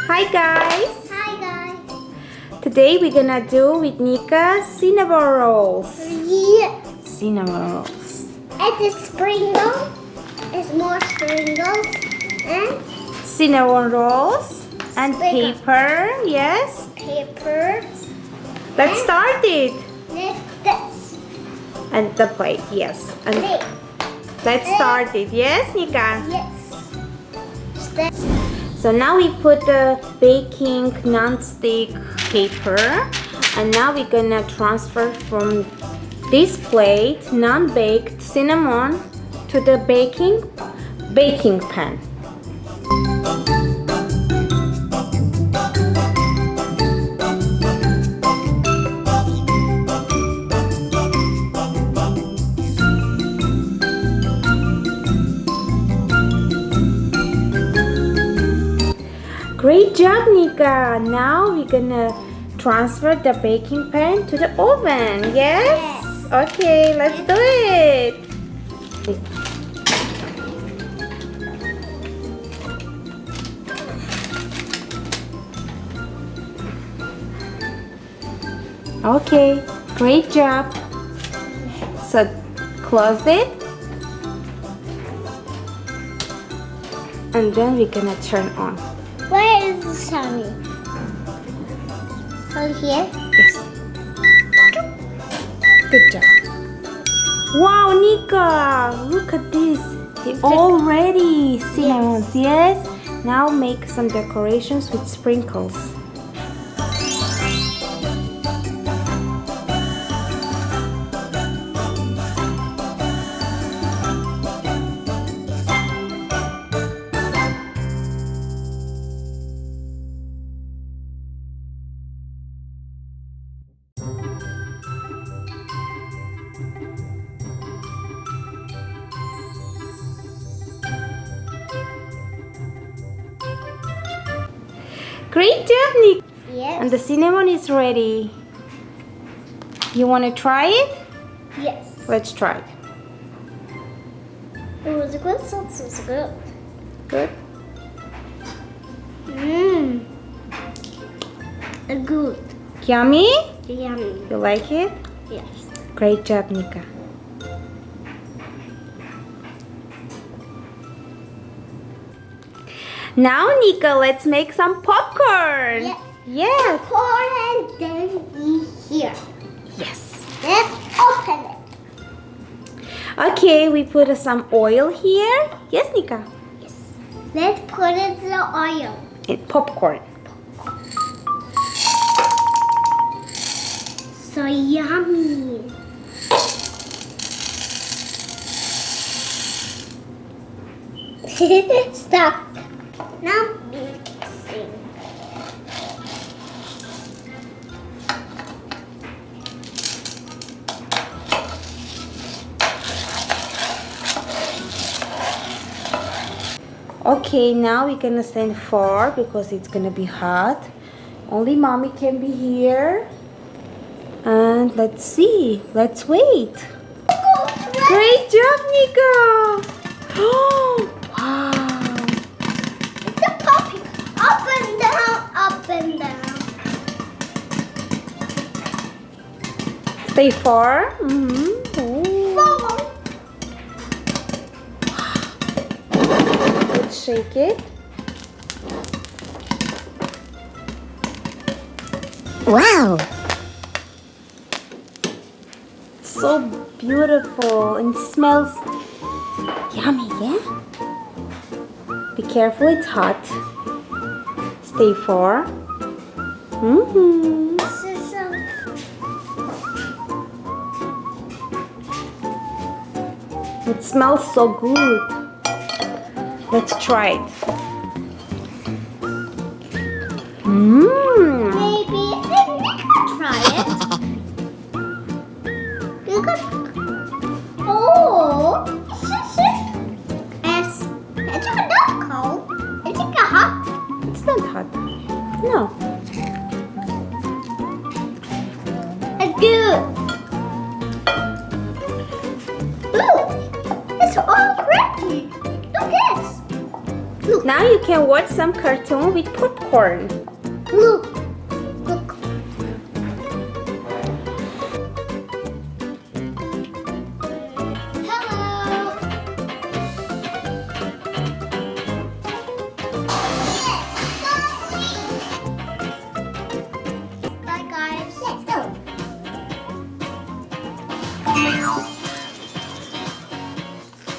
Hi guys! Hi guys. Today we're gonna do with Nika cinnamon rolls. Yeah. Cinnamon rolls. And the sprinkle is more sprinkles and Cinnamon rolls and Sprinkle. paper. Yes. paper. Let's start it. This. And the plate. Yes. And This. let's start it. Yes, Nika. Yes. So now we put the baking non-stick paper, and now we're gonna transfer from this plate non-baked cinnamon to the baking pan. Great job, Nika! Now we're gonna transfer the baking pan to the oven. Yes? Okay, let's do it. Okay, great job. So close it. And then we're gonna turn on. Where is the Sammy? Oh, here? Yes. Good job. Wow, Nika! Look at this. They're all ready. Cinnamons, yes? Now make some decorations with sprinkles. Great job, Nika! Yes. And the cinnamon is ready. You want to try it? Yes. Let's try it. It was good. Sauce was good. Good. Mmm. Good. Yummy? Yummy. You like it? Yes. Great job, Nika. Now, Nika, let's make some popcorn. Yeah. Yes. Pour and then we here. Yes. Let's open it. Okay, we put some oil here. Yes, Nika. Yes. Let's put it in the oil. And popcorn. So yummy. Stop. Now mixing. Okay, now we're gonna stand far because it's gonna be hot. Only mommy can be here. And let's see. Let's wait. Great job, Nika! Oh, wow. It's a popping. Up and down, up and down. Stay far. Mm-hmm. Four. Let's shake it. Wow. So beautiful and smells yummy, yeah? Be careful, it's hot. Stay far. Mm-hmm. This is It smells so good. Let's try it. Mmm. maybe we can try it. You could. Oh, it's not cold. It's hot. It's not hot. No. It's good. Ooh, it's all ready. Look this. Look. Now you can watch some cartoon with popcorn. Look. Look. Hello. Bye guys. Let's go.